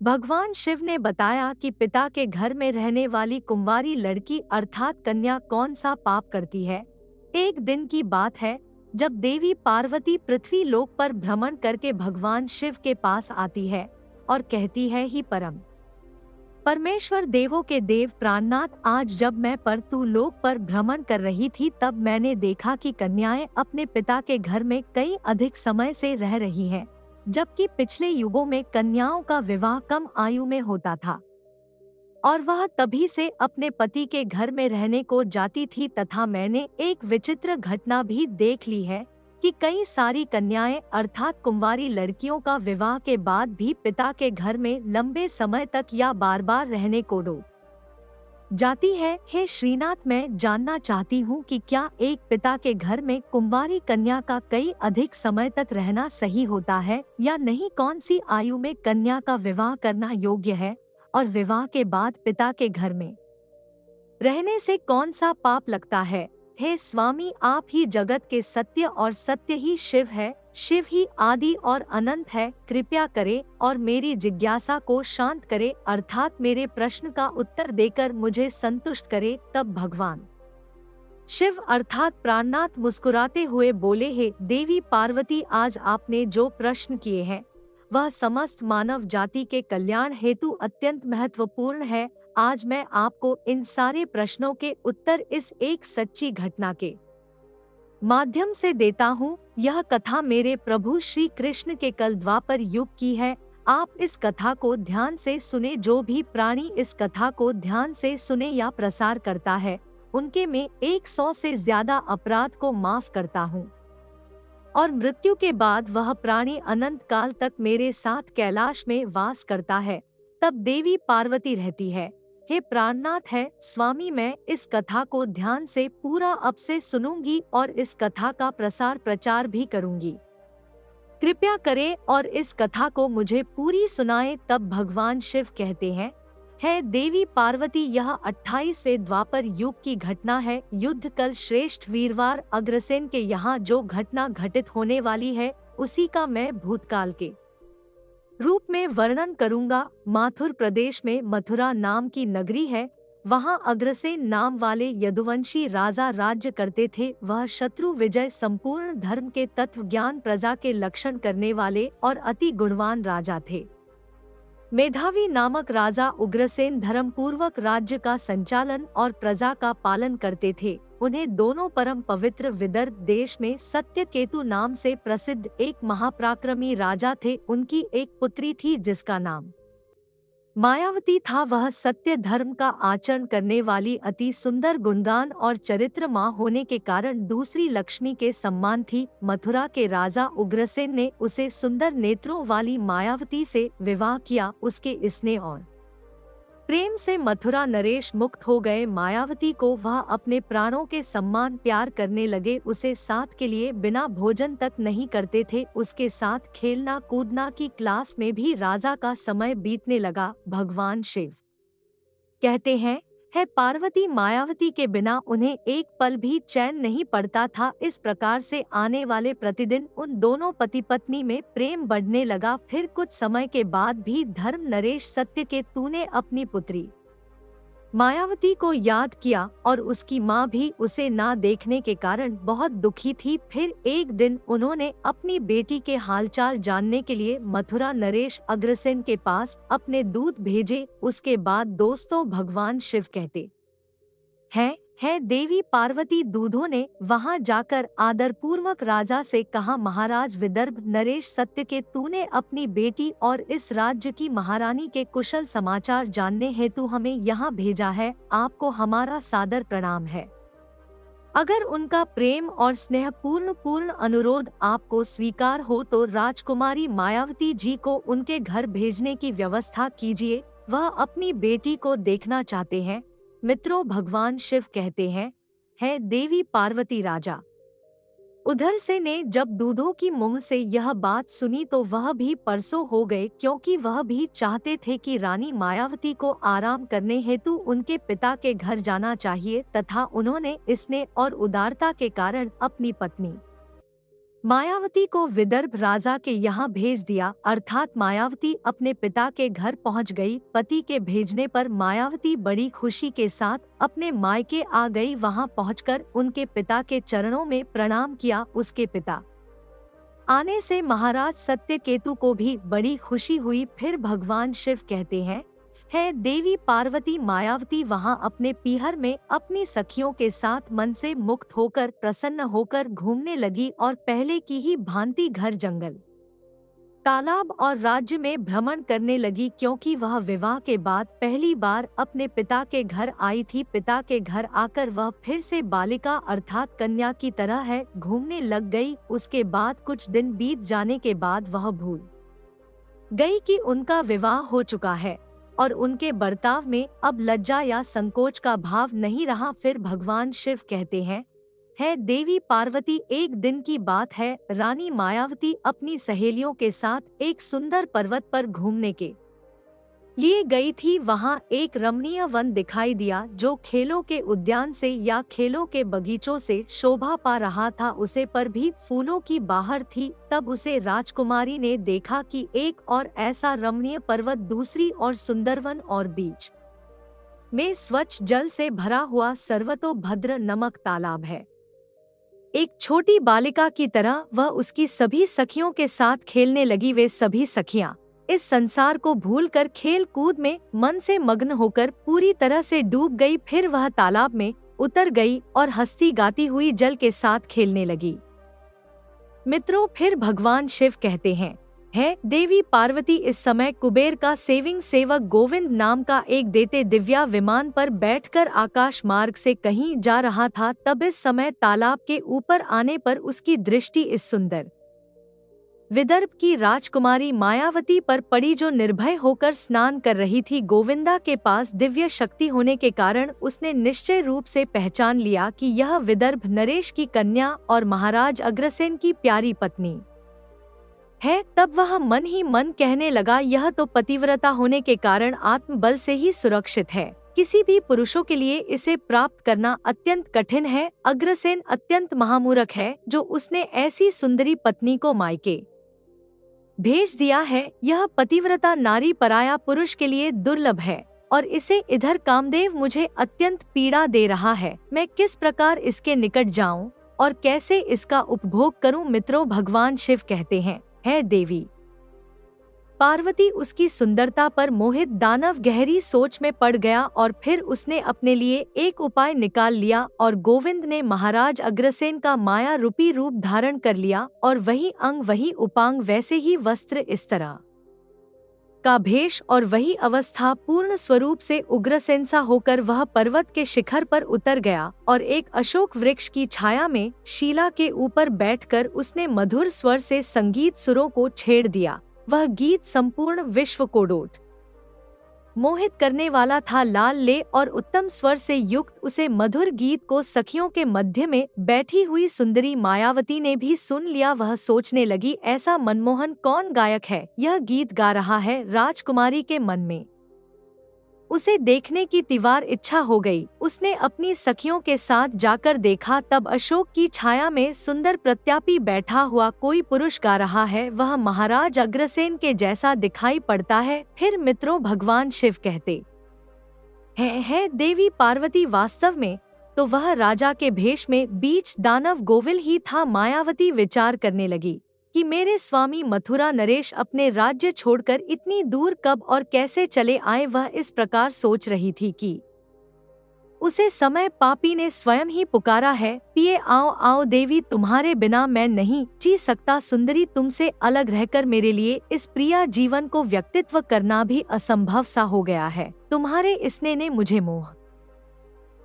भगवान शिव ने बताया कि पिता के घर में रहने वाली कुंवारी लड़की अर्थात कन्या कौन सा पाप करती है। एक दिन की बात है जब देवी पार्वती पृथ्वी लोक पर भ्रमण करके भगवान शिव के पास आती है और कहती है, ही परम परमेश्वर देवों के देव प्राणनाथ, आज जब मैं पर तू लोक पर भ्रमण कर रही थी तब मैंने देखा कि कन्याएं अपने पिता के घर में कई अधिक समय से रह रही हैं, जबकि पिछले युगों में कन्याओं का विवाह कम आयु में होता था और वह तभी से अपने पति के घर में रहने को जाती थी। तथा मैंने एक विचित्र घटना भी देख ली है कि कई सारी कन्याएं अर्थात कुंवारी लड़कियों का विवाह के बाद भी पिता के घर में लंबे समय तक या बार बार रहने को डो जाती है। हे श्रीनाथ, मैं जानना चाहती हूँ कि क्या एक पिता के घर में कुंवारी कन्या का कई अधिक समय तक रहना सही होता है या नहीं? कौन सी आयु में कन्या का विवाह करना योग्य है और विवाह के बाद पिता के घर में रहने से कौन सा पाप लगता है? हे स्वामी, आप ही जगत के सत्य और सत्य ही शिव है, शिव ही आदि और अनंत है। कृपया करे और मेरी जिज्ञासा को शांत करे, अर्थात मेरे प्रश्न का उत्तर देकर मुझे संतुष्ट करे। तब भगवान शिव अर्थात प्राणनाथ मुस्कुराते हुए बोले, हे देवी पार्वती, आज आपने जो प्रश्न किए हैं वह समस्त मानव जाति के कल्याण हेतु अत्यंत महत्वपूर्ण है। आज मैं आपको इन सारे प्रश्नों के उत्तर इस एक सच्ची घटना के माध्यम से देता हूँ। यह कथा मेरे प्रभु श्री कृष्ण के कल द्वापर युग की है। आप इस कथा को ध्यान से सुने। जो भी प्राणी इस कथा को ध्यान से सुने या प्रसार करता है उनके में 100 से ज्यादा अपराध को माफ करता हूँ और मृत्यु के बाद वह प्राणी अनंत काल तक मेरे साथ कैलाश में वास करता है। तब देवी पार्वती रहती है, हे प्राणनाथ है स्वामी, मैं इस कथा को ध्यान से पूरा अब से सुनूंगी और इस कथा का प्रसार प्रचार भी करूंगी। कृपया करें और इस कथा को मुझे पूरी सुनाएं। तब भगवान शिव कहते हैं, है देवी पार्वती, यह 28वें द्वापर युग की घटना है। युद्ध कल श्रेष्ठ वीरवार अग्रसेन के यहाँ जो घटना घटित होने वाली है उसी का मैं भूतकाल के रूप में वर्णन करूंगा। माथुर प्रदेश में मथुरा नाम की नगरी है। वहां अग्रसेन नाम वाले यदुवंशी राजा राज्य करते थे। वह शत्रु विजय, संपूर्ण धर्म के तत्व ज्ञान, प्रजा के लक्षण करने वाले और अति गुणवान राजा थे। मेधावी नामक राजा उग्रसेन धर्म पूर्वक राज्य का संचालन और प्रजा का पालन करते थे। उन्हें दोनों परम पवित्र विदर्भ देश में सत्यकेतु नाम से प्रसिद्ध एक महापराक्रमी राजा थे। उनकी एक पुत्री थी जिसका नाम मायावती था। वह सत्य धर्म का आचरण करने वाली अति सुंदर, गुणगान और चरित्र माँ होने के कारण दूसरी लक्ष्मी के सम्मान थी। मथुरा के राजा उग्रसेन ने उसे सुंदर नेत्रों वाली मायावती से विवाह किया। उसके स्नेह और प्रेम से मथुरा नरेश मुक्त हो गए। मायावती को वह अपने प्राणों के सम्मान प्यार करने लगे। उसे साथ के लिए बिना भोजन तक नहीं करते थे। उसके साथ खेलना कूदना की क्लास में भी राजा का समय बीतने लगा। भगवान शिव कहते हैं, है पार्वती, मायावती के बिना उन्हें एक पल भी चैन नहीं पड़ता था। इस प्रकार से आने वाले प्रतिदिन उन दोनों पति पत्नी में प्रेम बढ़ने लगा। फिर कुछ समय के बाद भी धर्म नरेश सत्यकेतु ने अपनी पुत्री मायावती को याद किया और उसकी माँ भी उसे ना देखने के कारण बहुत दुखी थी। फिर एक दिन उन्होंने अपनी बेटी के हालचाल जानने के लिए मथुरा नरेश अग्रसेन के पास अपने दूत भेजे। उसके बाद दोस्तों भगवान शिव कहते है देवी पार्वती दूधों ने वहां जाकर आदर पूर्वक राजा से कहा, महाराज विदर्भ नरेश सत्यकेतु ने अपनी बेटी और इस राज्य की महारानी के कुशल समाचार जानने हेतु हमें यहाँ भेजा है। आपको हमारा सादर प्रणाम है। अगर उनका प्रेम और स्नेह पूर्ण अनुरोध आपको स्वीकार हो तो राजकुमारी मायावती जी को उनके घर भेजने की व्यवस्था कीजिए। वह अपनी बेटी को देखना चाहते हैं। मित्रों, भगवान शिव कहते हैं, है देवी पार्वती राजा उधर से ने जब दूधों की मुंह से यह बात सुनी तो वह भी परसों हो गए, क्योंकि वह भी चाहते थे कि रानी मायावती को आराम करने हेतु उनके पिता के घर जाना चाहिए, तथा उन्होंने स्नेह और उदारता के कारण अपनी पत्नी मायावती को विदर्भ राजा के यहाँ भेज दिया, अर्थात मायावती अपने पिता के घर पहुँच गई। पति के भेजने पर मायावती बड़ी खुशी के साथ अपने मायके आ गई। वहाँ पहुंचकर उनके पिता के चरणों में प्रणाम किया। उसके पिता आने से महाराज सत्यकेतु को भी बड़ी खुशी हुई। फिर भगवान शिव कहते हैं, देवी पार्वती मायावती वहां अपने पीहर में अपनी सखियों के साथ मन से मुक्त होकर प्रसन्न होकर घूमने लगी और पहले की ही भांति घर जंगल तालाब और राज्य में भ्रमण करने लगी, क्योंकि वह विवाह के बाद पहली बार अपने पिता के घर आई थी। पिता के घर आकर वह फिर से बालिका अर्थात कन्या की तरह है घूमने लग गई। उसके बाद कुछ दिन बीत जाने के बाद वह भूल गई कि उनका विवाह हो चुका है और उनके बर्ताव में अब लज्जा या संकोच का भाव नहीं रहा। फिर भगवान शिव कहते हैं, देवी पार्वती एक दिन की बात है, रानी मायावती अपनी सहेलियों के साथ एक सुंदर पर्वत पर घूमने के लिए गई थी। वहां एक रमणीय वन दिखाई दिया जो खेलों के उद्यान से या खेलों के बगीचों से शोभा पा रहा था। उसे पर भी फूलों की बाहर थी। तब उसे राजकुमारी ने देखा कि एक और ऐसा रमणीय पर्वत दूसरी और सुंदर वन और बीच में स्वच्छ जल से भरा हुआ सर्वतोभद्र नमक तालाब है। एक छोटी बालिका की तरह वह उसकी सभी सखियों के साथ खेलने लगी। वे सभी सखियां इस संसार को भूलकर खेल कूद में मन से मग्न होकर पूरी तरह से डूब गई। फिर वह तालाब में उतर गई और हंसती गाती हुई जल के साथ खेलने लगी। मित्रों, फिर भगवान शिव कहते हैं, देवी पार्वती इस समय कुबेर का सेविंग सेवक गोविंद नाम का एक दैत्य दिव्या विमान पर बैठकर आकाश मार्ग से कहीं जा रहा था। तब इस समय तालाब के ऊपर आने पर उसकी दृष्टि इस सुंदर विदर्भ की राजकुमारी मायावती पर पड़ी जो निर्भय होकर स्नान कर रही थी। गोविंदा के पास दिव्य शक्ति होने के कारण उसने निश्चय रूप से पहचान लिया कि यह विदर्भ नरेश की कन्या और महाराज अग्रसेन की प्यारी पत्नी है। तब वह मन ही मन कहने लगा, यह तो पतिव्रता होने के कारण आत्मबल से ही सुरक्षित है। किसी भी पुरुषों के लिए इसे प्राप्त करना अत्यंत कठिन है। अग्रसेन अत्यंत महामूर्ख है जो उसने ऐसी सुंदरी पत्नी को मायके भेज दिया है। यह पतिव्रता नारी पराया पुरुष के लिए दुर्लभ है और इसे इधर कामदेव मुझे अत्यंत पीड़ा दे रहा है। मैं किस प्रकार इसके निकट जाऊं और कैसे इसका उपभोग करूं? मित्रों, भगवान शिव कहते हैं, देवी पार्वती उसकी सुंदरता पर मोहित दानव गहरी सोच में पड़ गया और फिर उसने अपने लिए एक उपाय निकाल लिया और गोविंद ने महाराज अग्रसेन का माया रूपी रूप धारण कर लिया और वही अंग वही उपांग वैसे ही वस्त्र इस तरह का भेष और वही अवस्था पूर्ण स्वरूप से उग्रसेन सा होकर वह पर्वत के शिखर पर उतर गया और एक अशोक वृक्ष की छाया में शिला के ऊपर बैठकर उसने मधुर स्वर से संगीत सुरों को छेड़ दिया। वह गीत संपूर्ण विश्व को डोट मोहित करने वाला था। लाल ले और उत्तम स्वर से युक्त उसे मधुर गीत को सखियों के मध्य में बैठी हुई सुंदरी मायावती ने भी सुन लिया। वह सोचने लगी, ऐसा मनमोहन कौन गायक है, यह गीत गा रहा है। राजकुमारी के मन में उसे देखने की तीव्र इच्छा हो गई। उसने अपनी सखियों के साथ जाकर देखा, तब अशोक की छाया में सुंदर प्रत्यापी बैठा हुआ कोई पुरुष गा रहा है। वह महाराज अग्रसेन के जैसा दिखाई पड़ता है। फिर मित्रों, भगवान शिव कहते हैं, देवी पार्वती वास्तव में तो वह राजा के भेष में बीच दानव गोविल ही था। मायावती विचार करने लगी कि मेरे स्वामी मथुरा नरेश अपने राज्य छोड़कर इतनी दूर कब और कैसे चले आए। वह इस प्रकार सोच रही थी कि उसे समय पापी ने स्वयं ही पुकारा है, पिए आओ आओ देवी, तुम्हारे बिना मैं नहीं जी सकता। सुंदरी, तुमसे अलग रहकर मेरे लिए इस प्रिय जीवन को व्यक्तित्व करना भी असंभव सा हो गया है। तुम्हारे स्नेह ने मुझे मोह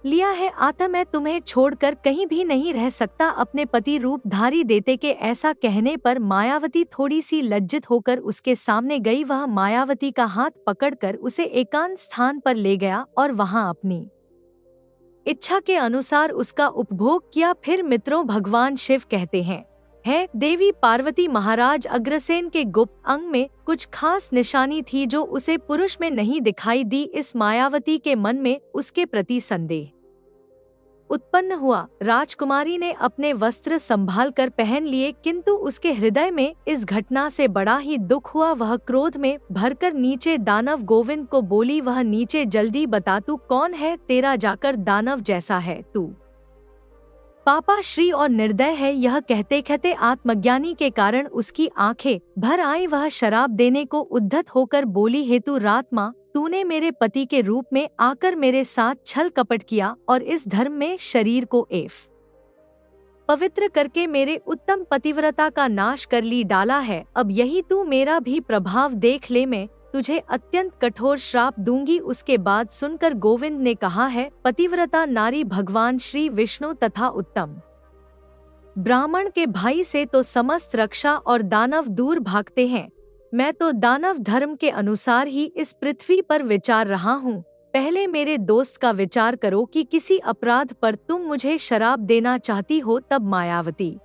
लिया है, अतः मैं तुम्हें छोड़कर कहीं भी नहीं रह सकता। अपने पति रूप धारी देते के ऐसा कहने पर मायावती थोड़ी सी लज्जित होकर उसके सामने गई। वह मायावती का हाथ पकड़कर उसे एकांत स्थान पर ले गया और वहां अपनी इच्छा के अनुसार उसका उपभोग किया। फिर मित्रों, भगवान शिव कहते हैं, देवी पार्वती महाराज अग्रसेन के गुप्त अंग में कुछ खास निशानी थी जो उसे पुरुष में नहीं दिखाई दी। इस मायावती के मन में उसके प्रति संदेह उत्पन्न हुआ। राजकुमारी ने अपने वस्त्र संभाल कर पहन लिए, किंतु उसके हृदय में इस घटना से बड़ा ही दुख हुआ। वह क्रोध में भरकर नीचे दानव गोविंद को बोली, वह नीचे जल्दी बता, तू कौन है? तेरा जाकर दानव जैसा है तू, पापाश्री और निर्दय है। यह कहते कहते आत्मज्ञानी के कारण उसकी आंखें भर आई। वह शराब देने को उद्धत होकर बोली, हेतु रात्मा, तूने मेरे पति के रूप में आकर मेरे साथ छल कपट किया और इस धर्म में शरीर को एफ पवित्र करके मेरे उत्तम पतिव्रता का नाश कर ली डाला है। अब यही तू मेरा भी प्रभाव देख ले, मैं तुझे अत्यंत कठोर श्राप दूंगी। उसके बाद सुनकर गोविंद ने कहा है, पतिव्रता नारी भगवान श्री विष्णु तथा उत्तम ब्राह्मण के भाई से तो समस्त रक्षा और दानव दूर भागते हैं। मैं तो दानव धर्म के अनुसार ही इस पृथ्वी पर विचार रहा हूँ। पहले मेरे दोस्त का विचार करो कि किसी अपराध पर तुम मुझे शराब देना चाहती हो। तब मायावती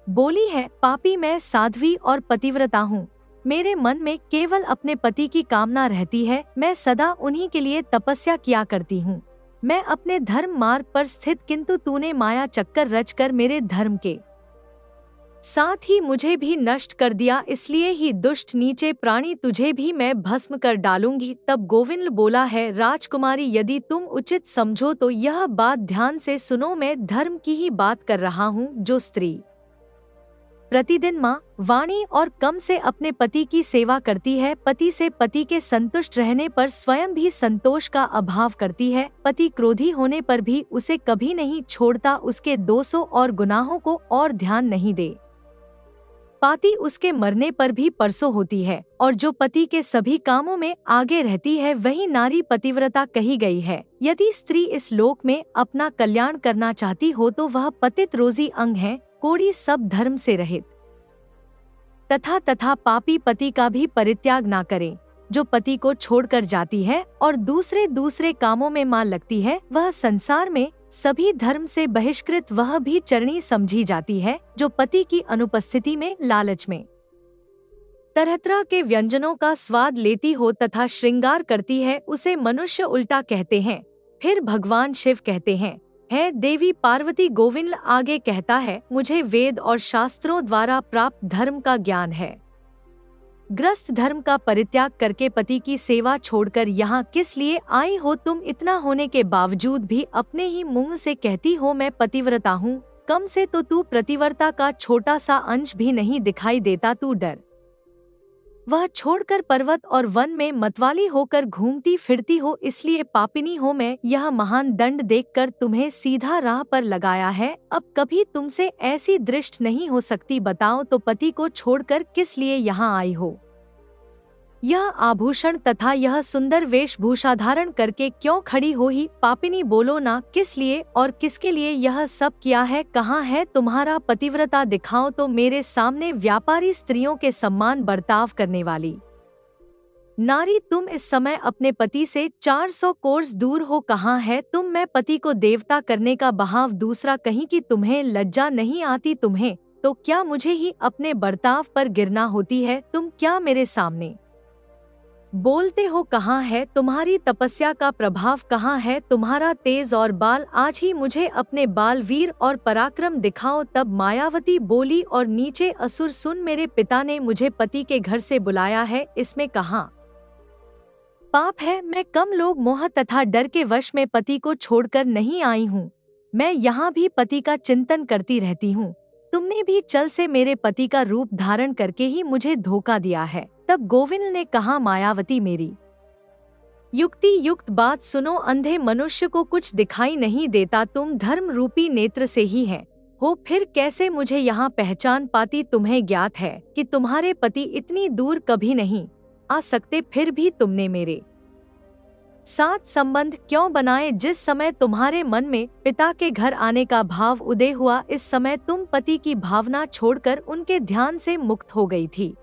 बोली है, पापी, मैं साध्वी और पतिव्रता हूँ। मेरे मन में केवल अपने पति की कामना रहती है। मैं सदा उन्हीं के लिए तपस्या किया करती हूँ। मैं अपने धर्म मार्ग पर स्थित, किंतु तूने माया चक्कर रचकर मेरे धर्म के साथ ही मुझे भी नष्ट कर दिया। इसलिए ही दुष्ट नीचे प्राणी, तुझे भी मैं भस्म कर डालूंगी। तब गोविंद बोला है, राजकुमारी, यदि तुम उचित समझो तो यह बात ध्यान से सुनो। मैं धर्म की ही बात कर रहा हूँ। जो स्त्री प्रतिदिन माँ, वाणी और कम से अपने पति की सेवा करती है, पति से पति के संतुष्ट रहने पर स्वयं भी संतोष का अभाव करती है, पति क्रोधी होने पर भी उसे कभी नहीं छोड़ता, उसके दोषों और गुनाहों को और ध्यान नहीं दे पाती, उसके मरने पर भी परसों होती है, और जो पति के सभी कामों में आगे रहती है वही नारी पतिव्रता कही गई है। यदि स्त्री इस लोक में अपना कल्याण करना चाहती हो तो वह पतित रोजी अंग है, कोड़ी, सब धर्म से रहित तथा पापी पति का भी परित्याग ना करे। जो पति को छोड़कर जाती है और दूसरे कामों में मान लगती है, वह संसार में सभी धर्म से बहिष्कृत, वह भी चरणी समझी जाती है। जो पति की अनुपस्थिति में लालच में तरह तरह के व्यंजनों का स्वाद लेती हो तथा श्रृंगार करती है, उसे मनुष्य उल्टा कहते हैं। फिर भगवान शिव कहते हैं, है देवी पार्वती। गोविंद आगे कहता है, मुझे वेद और शास्त्रों द्वारा प्राप्त धर्म का ज्ञान है। ग्रस्त धर्म का परित्याग करके पति की सेवा छोड़कर यहाँ किस लिए आई हो तुम? इतना होने के बावजूद भी अपने ही मुंह से कहती हो मैं पतिव्रता हूँ। कम से तो तू प्रतिव्रता का छोटा सा अंश भी नहीं दिखाई देता। तू डर वह छोड़कर पर्वत और वन में मतवाली होकर घूमती फिरती हो, इसलिए पापिनी हो मैं। यह महान दंड देखकर तुम्हें सीधा राह पर लगाया है। अब कभी तुमसे ऐसी दृष्ट नहीं हो सकती। बताओ तो पति को छोड़कर किस लिए यहाँ आई हो? यह आभूषण तथा यह सुंदर वेशभूषा धारण करके क्यों खड़ी हो ही? पापिनी बोलो ना, किस लिए और किसके लिए यह सब किया है? कहाँ है तुम्हारा पतिव्रता? दिखाओ तो मेरे सामने। व्यापारी स्त्रियों के सम्मान बर्ताव करने वाली नारी, तुम इस समय अपने पति से 400 कोस दूर हो। कहाँ है तुम? मैं पति को देवता करने का बहाव दूसरा कहीं कि तुम्हें लज्जा नहीं आती? तुम्हें तो क्या मुझे ही अपने बर्ताव पर गिरना होती है? तुम क्या मेरे सामने बोलते हो? कहाँ है तुम्हारी तपस्या का प्रभाव? कहाँ है तुम्हारा तेज और बाल? आज ही मुझे अपने बाल, वीर और पराक्रम दिखाओ। तब मायावती बोली, और नीचे असुर सुन, मेरे पिता ने मुझे पति के घर से बुलाया है, इसमें कहाँ पाप है? मैं कम लोग मोह तथा डर के वश में पति को छोड़कर नहीं आई हूँ। मैं यहाँ भी पति का चिंतन करती रहती हूँ। तुमने भी चल से मेरे पति का रूप धारण करके ही मुझे धोखा दिया है। तब गोविंद ने कहा, मायावती, मेरी युक्ति युक्त बात सुनो। अंधे मनुष्य को कुछ दिखाई नहीं देता, तुम धर्म रूपी नेत्र से ही है हो, फिर कैसे मुझे यहाँ पहचान पाती? तुम्हें ज्ञात है कि तुम्हारे पति इतनी दूर कभी नहीं आ सकते, फिर भी तुमने मेरे साथ संबंध क्यों बनाए? जिस समय तुम्हारे मन में पिता के घर आने का भाव उदय हुआ, इस समय तुम पति की भावना छोड़कर उनके ध्यान से मुक्त हो गई थी।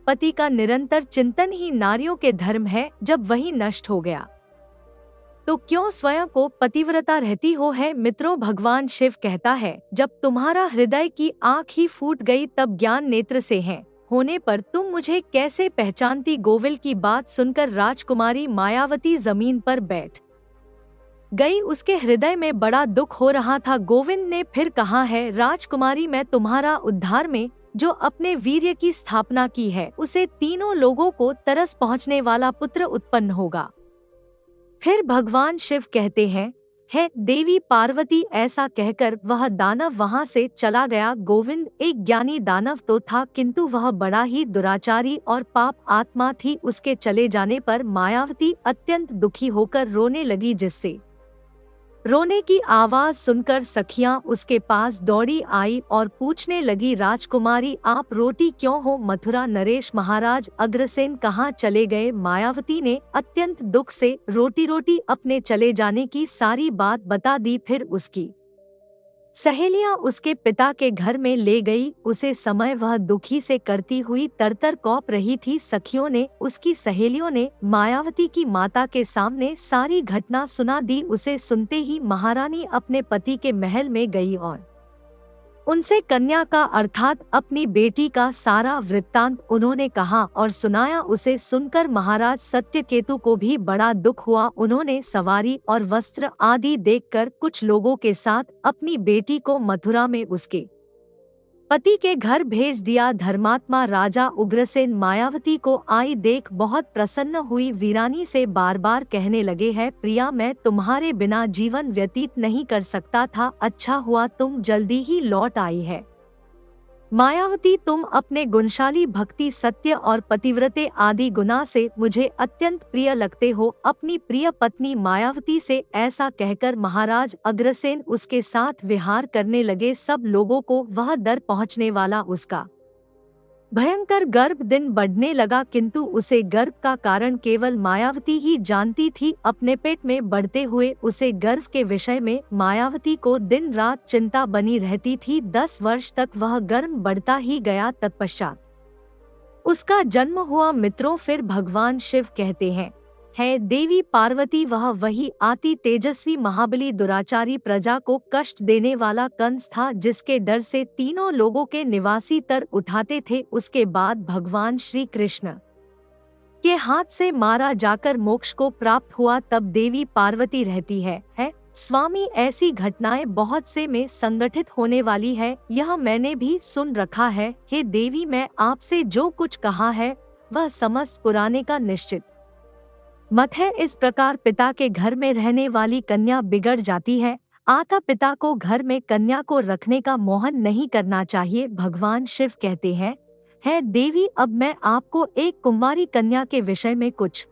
पति का निरंतर चिंतन ही नारियों के धर्म है। जब वही नष्ट हो गया तो क्यों स्वयं को पतिव्रता रहती हो? है मित्रों, भगवान शिव कहता है, जब तुम्हारा हृदय की आँख ही फूट गई तब ज्ञान नेत्र से है होने पर तुम मुझे कैसे पहचानती? गोविल की बात सुनकर राजकुमारी मायावती जमीन पर बैठ गई। उसके हृदय में बड़ा दुख हो रहा था। गोविंद ने फिर कहा है, राजकुमारी, मैं तुम्हारा उद्धार में जो अपने वीर्य की स्थापना की है, उसे तीनों लोगों को तरस पहुँचने वाला पुत्र उत्पन्न होगा। फिर भगवान शिव कहते हैं, है देवी पार्वती। ऐसा कहकर वह दानव वहां से चला गया। गोविंद एक ज्ञानी दानव तो था, किंतु वह बड़ा ही दुराचारी और पाप आत्मा थी। उसके चले जाने पर मायावती अत्यंत दुखी होकर रोने लगी, जिससे रोने की आवाज सुनकर सखियां उसके पास दौड़ी आई और पूछने लगी, राजकुमारी, आप रोती क्यों हो? मथुरा नरेश महाराज अग्रसेन कहाँ चले गए? मायावती ने अत्यंत दुख से रोटी रोटी अपने चले जाने की सारी बात बता दी। फिर उसकी सहेलियां उसके पिता के घर में ले गई। उसे समय वह दुखी से करती हुई तरतर कौप रही थी। सखियों ने, उसकी सहेलियों ने मायावती की माता के सामने सारी घटना सुना दी। उसे सुनते ही महारानी अपने पति के महल में गई और उनसे कन्या का अर्थात अपनी बेटी का सारा वृत्तांत उन्होंने कहा और सुनाया। उसे सुनकर महाराज सत्यकेतु को भी बड़ा दुख हुआ। उन्होंने सवारी और वस्त्र आदि देखकर कुछ लोगों के साथ अपनी बेटी को मथुरा में उसके पति के घर भेज दिया। धर्मात्मा राजा उग्रसेन मायावती को आई देख बहुत प्रसन्न हुई। वीरानी से बार बार कहने लगे हैं, प्रिया, मैं तुम्हारे बिना जीवन व्यतीत नहीं कर सकता था। अच्छा हुआ तुम जल्दी ही लौट आई है। मायावती, तुम अपने गुणशाली, भक्ति, सत्य और पतिव्रते आदि गुना से मुझे अत्यंत प्रिय लगते हो। अपनी प्रिय पत्नी मायावती से ऐसा कहकर महाराज अग्रसेन उसके साथ विहार करने लगे। सब लोगों को वह डर पहुंचने वाला उसका भयंकर गर्भ दिन बढ़ने लगा, किंतु उसे गर्भ का कारण केवल मायावती ही जानती थी। अपने पेट में बढ़ते हुए उसे गर्भ के विषय में मायावती को दिन रात चिंता बनी रहती थी। 10 वर्ष तक वह गर्भ बढ़ता ही गया। तत्पश्चात उसका जन्म हुआ। मित्रों, फिर भगवान शिव कहते हैं, है देवी पार्वती, वह वही अति तेजस्वी महाबली दुराचारी प्रजा को कष्ट देने वाला कंस था, जिसके डर से तीनों लोगों के निवासी तर उठाते थे। उसके बाद भगवान श्री कृष्ण के हाथ से मारा जाकर मोक्ष को प्राप्त हुआ। तब देवी पार्वती रहती है। स्वामी, ऐसी घटनाएं बहुत से में संगठित होने वाली है, यह मैंने भी सुन रखा है। हे देवी, मैं आपसे जो कुछ कहा है वह समस्त पुराने का निश्चित मत है। इस प्रकार पिता के घर में रहने वाली कन्या बिगड़ जाती है। अतः पिता को घर में कन्या को रखने का मोहन नहीं करना चाहिए। भगवान शिव कहते हैं, है देवी, अब मैं आपको एक कुंवारी कन्या के विषय में कुछ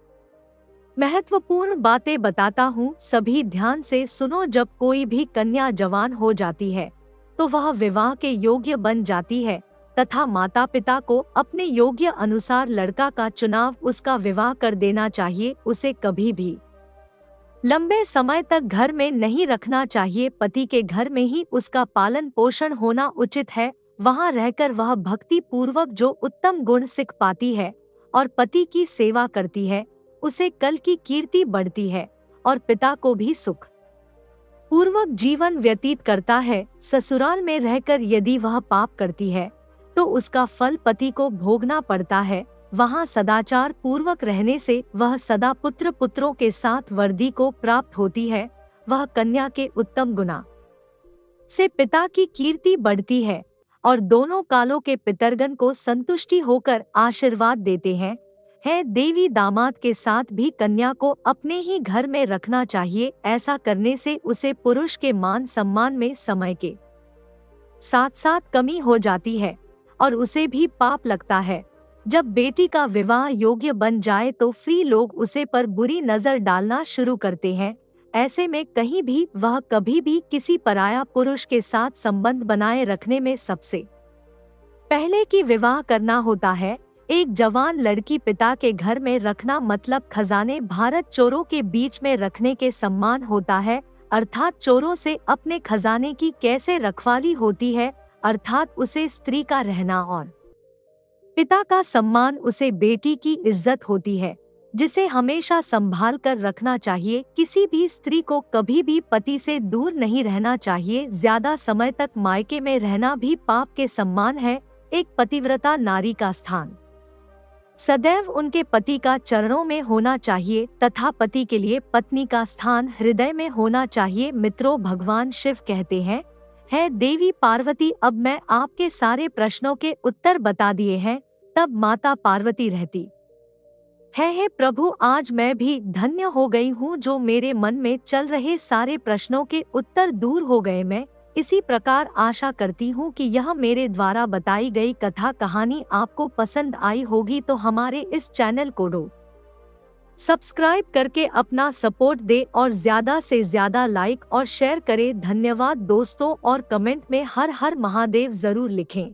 महत्वपूर्ण बातें बताता हूँ। सभी ध्यान से सुनो। जब कोई भी कन्या जवान हो जाती है तो वह विवाह के योग्य बन जाती है तथा माता पिता को अपने योग्य अनुसार लड़का का चुनाव, उसका विवाह कर देना चाहिए। उसे कभी भी लंबे समय तक घर में नहीं रखना चाहिए। पति के घर में ही उसका पालन पोषण होना उचित है। वहां रहकर वह भक्ति पूर्वक जो उत्तम गुण सीख पाती है और पति की सेवा करती है, उसे कल की कीर्ति बढ़ती है और पिता को भी सुख पूर्वक जीवन व्यतीत करता है। ससुराल में रहकर यदि वह पाप करती है तो उसका फल पति को भोगना पड़ता है। वहाँ सदाचार पूर्वक रहने से वह सदा पुत्र पुत्रों के साथ वर्दी को प्राप्त होती है। वह कन्या के उत्तम गुना से पिता की कीर्ति बढ़ती है और दोनों कालों के पितरगण को संतुष्टि होकर आशीर्वाद देते हैं। है देवी, दामाद के साथ भी कन्या को अपने ही घर में रखना चाहिए। ऐसा करने से उसे पुरुष के मान सम्मान में समय के साथ साथ कमी हो जाती है और उसे भी पाप लगता है। जब बेटी का विवाह योग्य बन जाए तो फ्री लोग उसे पर बुरी नजर डालना शुरू करते हैं। ऐसे में कहीं भी वह कभी भी किसी पराया पुरुष के साथ संबंध बनाए रखने में सबसे पहले की विवाह करना होता है। एक जवान लड़की पिता के घर में रखना मतलब खजाने भारत चोरों के बीच में रखने के समान होता है। अर्थात चोरों से अपने खजाने की कैसे रखवाली होती है, अर्थात उसे स्त्री का रहना और पिता का सम्मान, उसे बेटी की इज्जत होती है, जिसे हमेशा संभाल कर रखना चाहिए। किसी भी स्त्री को कभी भी पति से दूर नहीं रहना चाहिए। ज्यादा समय तक मायके में रहना भी पाप के सम्मान है। एक पतिव्रता नारी का स्थान सदैव उनके पति का चरणों में होना चाहिए तथा पति के लिए पत्नी का स्थान हृदय में होना चाहिए। मित्रों, भगवान शिव कहते हैं, है देवी पार्वती, अब मैं आपके सारे प्रश्नों के उत्तर बता दिए हैं। तब माता पार्वती रहती है, हे प्रभु, आज मैं भी धन्य हो गई हूँ, जो मेरे मन में चल रहे सारे प्रश्नों के उत्तर दूर हो गए। मैं इसी प्रकार आशा करती हूँ कि यह मेरे द्वारा बताई गई कथा कहानी आपको पसंद आई होगी, तो हमारे इस चैनल को सब्सक्राइब करके अपना सपोर्ट दे और ज्यादा से ज्यादा लाइक और शेयर करें। धन्यवाद दोस्तों, और कमेंट में हर हर महादेव जरूर लिखें।